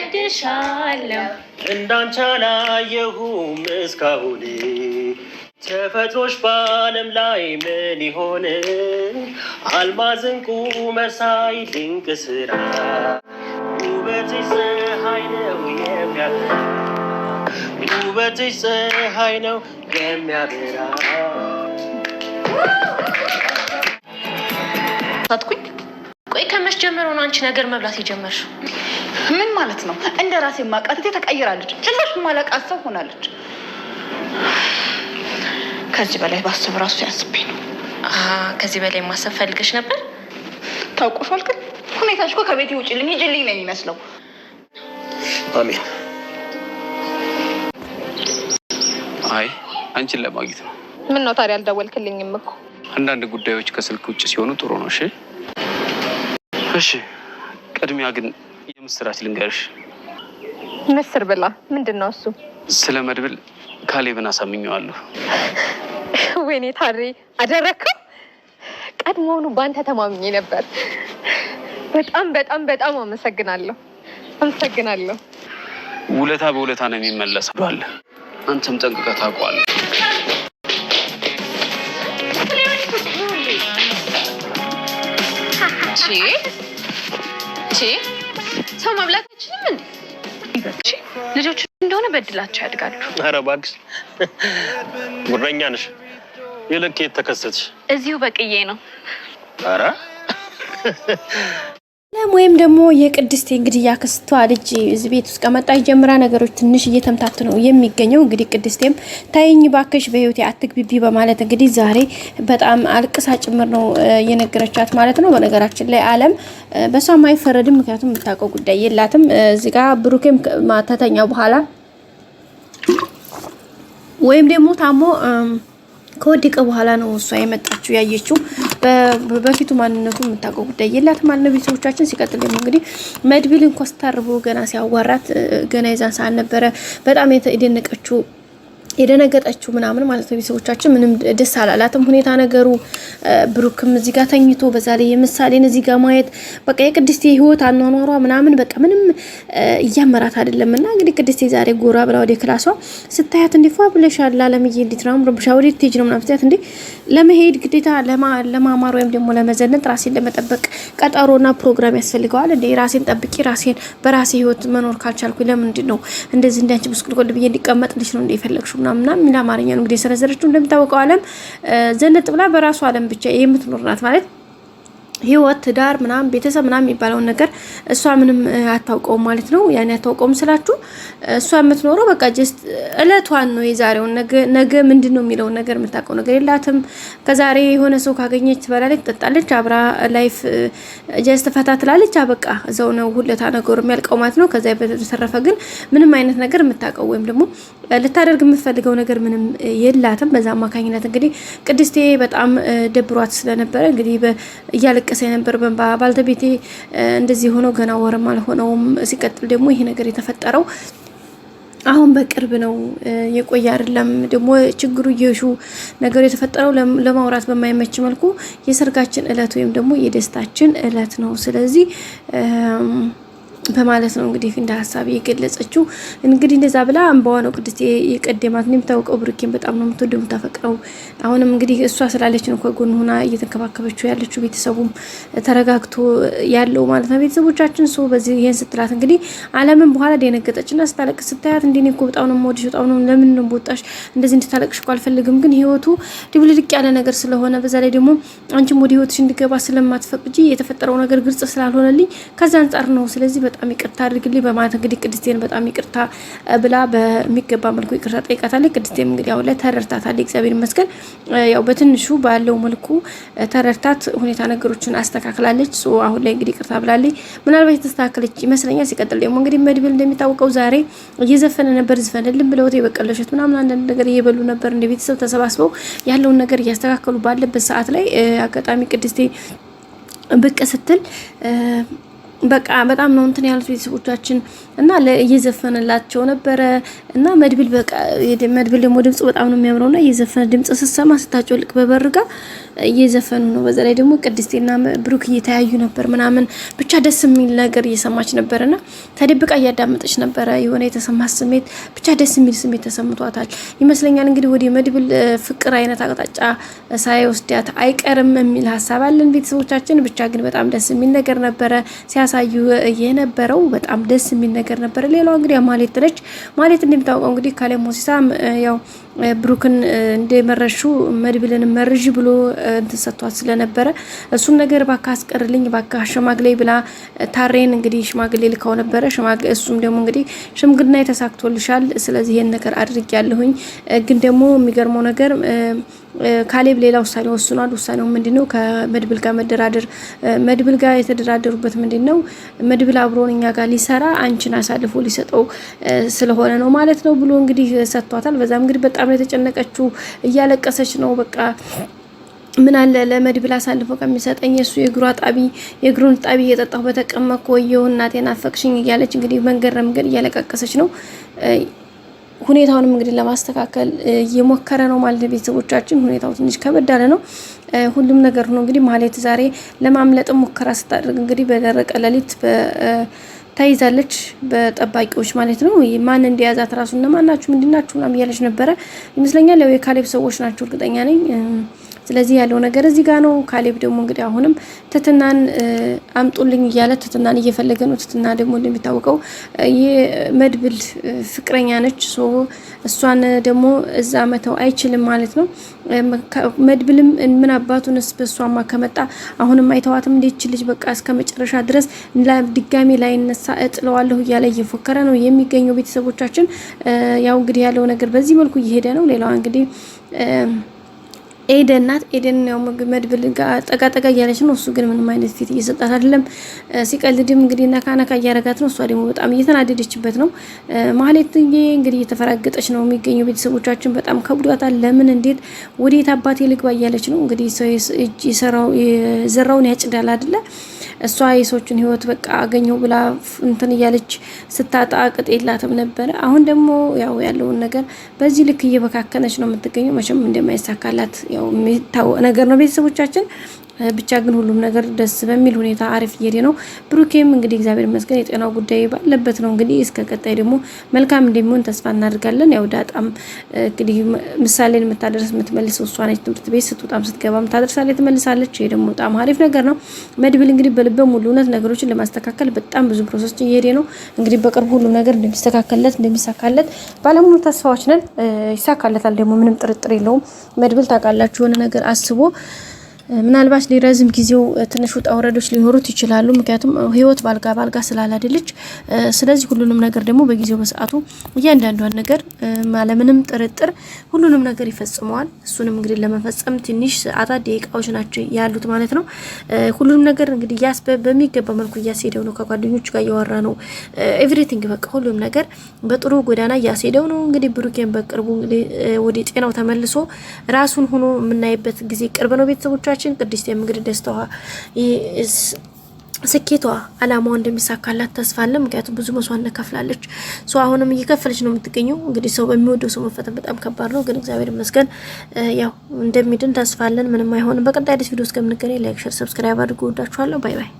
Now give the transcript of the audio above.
ወድሻለሁ እንዳንቺ አላየሁም እስካሁን ተፈጥሮሽ በዓለም ላይ ምን ይሆን አልማዝ ዕንቁ መሳይ ድንቅ ስራ ውበትሽ ፀሐይ ነው የሚያበራ ውበትሽ ፀሐይ ነው የሚያበራ ታጥቁኝ ቆይ ከመች ጀምሮ ነው አንቺ ነገር መብላት የጀመርሽው? ምን ማለት ነው? እንደ ራሴ ማቃተቴ ተቀይራለች። ጭራሽ ማለቃት ሰው ሆናለች። ከዚህ በላይ ባሰብ ራሱ ያስብኝ ነው። ከዚህ በላይ ማሰብ ፈልገሽ ነበር? ታውቆሻል ግን ሁኔታሽ እኮ ከቤቴ ውጪልኝ ሂጂልኝ ነው የሚመስለው። አሜን። አይ አንቺን ለማግኘት ነው። ምን ነው ታዲያ አልደወልክልኝም እኮ? አንዳንድ ጉዳዮች ከስልክ ውጭ ሲሆኑ ጥሩ ነው። እሺ ቅድሚያ ግን የምስራች ልንገርሽ። ምስር ብላ ምንድን ነው እሱ? ስለ መድብል ካሌብን አሳምኘዋለሁ። ወይኔ ታሪ አደረከው። ቀድሞውኑ ባንተ ተማምኜ ነበር። በጣም በጣም በጣም አመሰግናለሁ። ውለታ በውለታ ነው የሚመለሰው ብሏል። አንተም ጠንቅቀህ ታውቀዋለህ። ሰው መብላት አይችልም እንዴ? ልጆች እንደሆነ በድላቸው ያድጋሉ። ኧረ እባክሽ ጉረኛ ነሽ። የለክ የተከሰትሽ እዚሁ በቅዬ ነው። ኧረ ወይም ደግሞ የቅድስቴ እንግዲህ ያክስቷ ልጅ እዚህ ቤት ውስጥ ከመጣች ጀምራ ነገሮች ትንሽ እየተምታቱ ነው የሚገኘው። እንግዲህ ቅድስቴም ታይኝ ባከሽ በህይወቴ አትግቢቢ በማለት እንግዲህ ዛሬ በጣም አልቅሳ ጭምር ነው የነገረቻት ማለት ነው። በነገራችን ላይ ዓለም በሷ ማይፈረድም፣ ምክንያቱም የምታውቀው ጉዳይ የላትም። እዚህ ጋር ብሩኬም ማተተኛው በኋላ ወይም ደግሞ ታሞ ከወደቀ በኋላ ነው እሷ የመጣችው ያየችው። በፊቱ ማንነቱ የምታውቀው ጉዳይ የላትም ማለት ነው ቤተሰቦቻችን። ሲቀጥል ደግሞ እንግዲህ መድብልን ኮስታር ብሎ ገና ሲያዋራት ገና የዛን ሰዓት ነበረ በጣም የደነገጠችው ምናምን ማለት ነው ቤተሰቦቻችን። ምንም ደስ አላላትም ሁኔታ ነገሩ። ብሩክም እዚህ ጋር ተኝቶ በዛ ላይ የምሳሌን እዚህ ጋር ማየት በቃ የቅድስቴ ህይወት አኗኗሯ ምናምን በቃ ምንም እያመራት አይደለምና እንግዲህ ቅድስቴ ዛሬ ጎራ ብላ ወደ ክላሷ ስታያት እንዲፋ ብለሻል አለምዬ እንዴት ነው ረብሻ ወዴት ትሄጂ ነው ምናምን ስታያት እንዴ ለመሄድ ግዴታ ለማማር ወይም ደግሞ ለመዘነጥ ራሴን ለመጠበቅ ቀጠሮና ፕሮግራም ያስፈልገዋል እንዴ? ራሴን ጠብቂ ራሴን በራሴ ህይወት መኖር ካልቻልኩ ለምንድን ነው እንደዚህ እንዳንቺ ብስቁልቁል ብዬ እንዲቀመጥልሽ ነው እንደ ይፈልግሽ ምናምን ምን አማርኛ ነው እንግዲህ ሰረዘረችው። እንደምታወቀው ዓለም ዘነጥ ብላ በራሷ ዓለም ብቻ የምትኖር ናት ማለት ህይወት ትዳር ምናምን ቤተሰብ ምናምን የሚባለውን ነገር እሷ ምንም አታውቀውም ማለት ነው። ያኔ አታውቀውም ስላችሁ እሷ የምትኖረው በቃ ጀስት እለቷን ነው የዛሬውን ነገ ምንድነው የሚለው ነገር የምታውቀው ነገር የላትም። ከዛሬ የሆነ ሰው ካገኘች ትበላለች፣ ትጠጣለች፣ አብራ ላይፍ ጀስት ፈታ ትላለች፣ አበቃ እዛው ነው ሁለታ ነገሩ የሚያልቀው ማለት ነው። ከዛ በተረፈ ግን ምንም አይነት ነገር የምታውቀው ወይም ደግሞ ልታደርግ የምትፈልገው ነገር ምንም የላትም። በዛ አማካኝነት እንግዲህ ቅድስቴ በጣም ደብሯት ስለነበረ እንግዲህ እያለቀሰ ነበር ባልተቤቴ እንደዚህ ሆኖ ገና ወርም አልሆነውም። ሲቀጥል ደግሞ ይሄ ነገር የተፈጠረው አሁን በቅርብ ነው የቆየ አይደለም። ደግሞ ችግሩ የሹ ነገር የተፈጠረው ለማውራት በማይመች መልኩ የሰርጋችን እለት ወይም ደግሞ የደስታችን እለት ነው። ስለዚህ በማለት ነው እንግዲህ እንደ ሐሳብ የገለጸችው። እንግዲህ እንደዛ ብላ እንባዋ ነው ቅድስት የቀደማት ነው የምታውቀው። ብሩኬን በጣም ነው የምትወደው የምታፈቅረው። አሁንም እንግዲህ እሷ ስላለች ነው ከጎን ሆና እየተንከባከበችው ያለችው ቤተሰቡም ተረጋግቶ ያለው ማለት ነው። ቤተሰቦቻችን ሰው በዚህ ይሄን ስትላት እንግዲህ ዓለምን በኋላ ደነገጠችና ስታለቅስ ስታያት እንዴ እኮ በጣም ነው የምወድሽ በጣም ነው ለምን ነው ቦጣሽ እንደዚህ እንድታለቅሽ እኮ አልፈልግም፣ ግን ህይወቱ ድብልድቅ ያለ ነገር ስለሆነ በዛ ላይ ደግሞ አንቺም ወደ ህይወትሽ እንድገባ ስለማትፈቅጂ የተፈጠረው ነገር ግልጽ ስላልሆነልኝ ከዛ አንፃር ነው። ስለዚህ በጣም ይቅርታ አድርግልኝ በማለት እንግዲህ ቅድስቴን በጣም ይቅርታ ብላ በሚገባ መልኩ ይቅርታ ጠይቃታለች። ቅድስቴም እንግዲህ አሁን ላይ ተረድታታለች። እግዚአብሔር ይመስገን ያው በትንሹ ባለው መልኩ ተረድታት ሁኔታ ነገሮችን አስተካክላለች። አሁን ላይ እንግዲህ ይቅርታ ብላለች። ምናልባት የተስተካከለች ይመስለኛል። ሲቀጥል ደግሞ እንግዲህ መድብል እንደሚታወቀው ዛሬ እየዘፈነ ነበር። ዝፈንልን ብለውት የበቀለሸት ምናምን አንዳንድ ነገር እየበሉ ነበር። እንደ ቤተሰብ ተሰባስበው ያለውን ነገር እያስተካከሉ ባለበት ሰዓት ላይ አጋጣሚ ቅድስቴ ብቅ ስትል በቃ በጣም ነው እንትን ያሉት ቤተሰቦቻችን እና እየዘፈነላቸው ነበረ እና መድብል በቃ መድብል ደግሞ ድምጽ በጣም ነው የሚያምረውና እየዘፈነ ድምጽ ስትሰማ ስታጮልቅ በበርጋ እየዘፈኑ ነው። በዛ ላይ ደግሞ ቅድስቴና ብሩክ እየተያዩ ነበር ምናምን ብቻ ደስ የሚል ነገር እየሰማች ነበርና ተደብቃ እያዳመጠች ነበረ። የሆነ የተሰማት ስሜት ብቻ ደስ የሚል ስሜት ተሰምቷታል ይመስለኛል። እንግዲህ ወደ መድብል ፍቅር አይነት አቅጣጫ ሳይወስዳት አይቀርም የሚል ሀሳብ አለን ቤተሰቦቻችን። ብቻ ግን በጣም ደስ የሚል ነገር ነበረ ሲያሳዩ የነበረው በጣም ደስ የሚል ነገር ነበረ። ሌላው እንግዲህ ማህሌት ነች። ማህሌት እንደምታውቀው እንግዲህ ካሌብ ሞሲሳ ያው ብሩክን እንደመረሹ መድብልን መርዥ ብሎ እንትን ሰጥቷት ስለነበረ እሱን ነገር ባካ አስቀርልኝ ባካ ሽማግሌ ብላ ታሬን እንግዲህ ሽማግሌ ልካው ነበረ። እሱም ደግሞ እንግዲህ ሽምግልና የተሳክቶልሻል፣ ስለዚህ ይሄን ነገር አድርጌያለሁኝ። ግን ደግሞ የሚገርመው ነገር ካሌብ ሌላ ውሳኔ ወስኗል። ውሳኔው ምንድነው? ከመድብል ጋር መደራደር። መድብል ጋር የተደራደሩበት ምንድነው? መድብል አብሮን እኛ ጋር ሊሰራ አንቺን አሳልፎ ሊሰጠው ስለሆነ ነው ማለት ነው ብሎ እንግዲህ ሰጥቷታል። በዛም እንግዲህ በጣም የተጨነቀችው እያለቀሰች ነው። በቃ ምን አለ ለመድብል አሳልፎ ከሚሰጠኝ የሱ የእግሩን ጣቢ እየጠጣሁ በተቀመጥኩ ወየው እናቴን አፈቅሽኝ እያለች እንግዲህ መንገድ ለመንገድ እያለቀቀሰች ነው። ሁኔታውንም እንግዲህ ለማስተካከል እየሞከረ ነው ማለት ቤተሰቦቻችን። ሁኔታው ትንሽ ከበድ ያለ ነው። ሁሉም ነገር ነው እንግዲህ ማህሌት ዛሬ ለማምለጥ ሙከራ ስታደርግ እንግዲህ በደረቀ ሌሊት ተይዛለች በጠባቂዎች ማለት ነው። ማን እንደያዛት ራሱ እነማን ናችሁ ምንድናችሁ ምናምን እያለች ነበረ ይመስለኛል። ያው የካሌብ ሰዎች ናቸው እርግጠኛ ነኝ። ስለዚህ ያለው ነገር እዚህ ጋር ነው። ካሌብ ደግሞ እንግዲህ አሁንም ትትናን አምጡልኝ እያለ ትትናን እየፈለገ ነው። ትትና ደግሞ እንደሚታወቀው የመድብል ፍቅረኛ ነች። እሷን ደግሞ እዛ መተው አይችልም ማለት ነው። መድብልም ምን አባቱንስ በሷማ ከመጣ አሁንም አይተዋትም እንዴች ልጅ በቃ እስከ መጨረሻ ድረስ ድጋሚ ላይ ነሳ እጥለዋለሁ እያለ እየፎከረ ነው የሚገኘው ቤተሰቦቻችን። ያው እንግዲህ ያለው ነገር በዚህ መልኩ እየሄደ ነው። ሌላዋ እንግዲህ ኤደን ናት። ኤደን ያው መድብል ጋር ጠጋ እያለች ነው። እሱ ግን ምንም አይነት ፊት እየሰጣት አይደለም። ሲቀልድም እንግዲህ ነካ እያረጋት ነው። እሷ ደግሞ በጣም እየተናደደችበት ነው። ማህሌት እንግዲህ እየተፈራገጠች ነው የሚገኘው ቤተሰቦቻችን። በጣም ከብዷታል። ለምን እንዴት ወዴት አባቴ ልግባ እያለች ነው እንግዲህ። ሰው እጅ የዘራውን ያጭዳል አይደለ? እሷ የሰዎችን ህይወት በቃ አገኘው ብላ እንትን እያለች ስታጣ ቅጥ የላትም ነበረ። አሁን ደግሞ ያው ያለውን ነገር በዚህ ልክ እየበካከነች ነው የምትገኘው። መቼም እንደማይሳካላት ያው የሚታወቅ ነገር ነው ቤተሰቦቻችን። ብቻ ግን ሁሉም ነገር ደስ በሚል ሁኔታ አሪፍ እየሄደ ነው። ብሩኬም እንግዲህ እግዚአብሔር ይመስገን የጤናው ጉዳይ ባለበት ነው። እንግዲህ እስከ ቀጣይ ደግሞ መልካም እንደሚሆን ተስፋ እናደርጋለን። ያው ዳጣም እንግዲህ ምሳሌን የምትመልሰው እሷ ነች። ትምህርት ቤት ስትወጣም ስትገባም ታደርሳለች፣ ትመልሳለች። ይሄ ደግሞ በጣም አሪፍ ነገር ነው። መድብል እንግዲህ በልበ ሙሉነት ነገሮችን ለማስተካከል በጣም ብዙ ፕሮሰስ እየሄደ ነው። እንግዲህ በቅርቡ ሁሉም ነገር እንደሚሳካለት ባለሙሉ ተስፋዎች ነን። ይሳካለታል ደግሞ ምንም ጥርጥር የለውም። መድብል ታውቃላችሁ የሆነ ነገር አስቦ ምናልባት ሊረዝም ጊዜው ትንሽ ውጣ ወረዶች ሊኖሩት ይችላሉ። ምክንያቱም ህይወት ባልጋ ስላላደለች። ስለዚህ ሁሉንም ነገር ደግሞ በጊዜው በሰዓቱ እያንዳንዷን ነገር ማለምንም ጥርጥር ሁሉንም ነገር ይፈጽመዋል። እሱንም እንግዲህ ለመፈጸም ትንሽ ሰዓታት ደቂቃዎች ናቸው ያሉት ማለት ነው። ሁሉንም ነገር እንግዲህ በሚገባ መልኩ እያስሄደው ነው። ከጓደኞቹ ጋር እያወራ ነው። ኤቭሪቲንግ በቃ ሁሉም ነገር በጥሩ ጎዳና እያስሄደው ነው። እንግዲህ ብሩኬን በቅርቡ እንግዲህ ወደ ጤናው ተመልሶ ራሱን ሆኖ የምናይበት ጊዜ ቅርብ ነው ቤተሰቦቻችን። ቅድስቴም እንግዲህ ደስታዋ ስኬቷ አላማዋ እንደሚሳካላት ተስፋ አለ። ምክንያቱም ብዙ መስዋዕትነት ከፍላለች። አሁንም እየከፈለች ነው የምትገኘው። እንግዲህ ሰው በሚወደው ሰው መፈተን በጣም ከባድ ነው፣ ግን እግዚአብሔር ይመስገን ያው እንደሚድን ተስፋ አለን። ምንም አይሆንም። በቀጣይ አዲስ ቪዲዮ እስከምንገናኝ ላይክ፣ ሼር፣ ሰብስክራይብ አድርጉ። ወዳችኋለሁ። ባይ ባይ።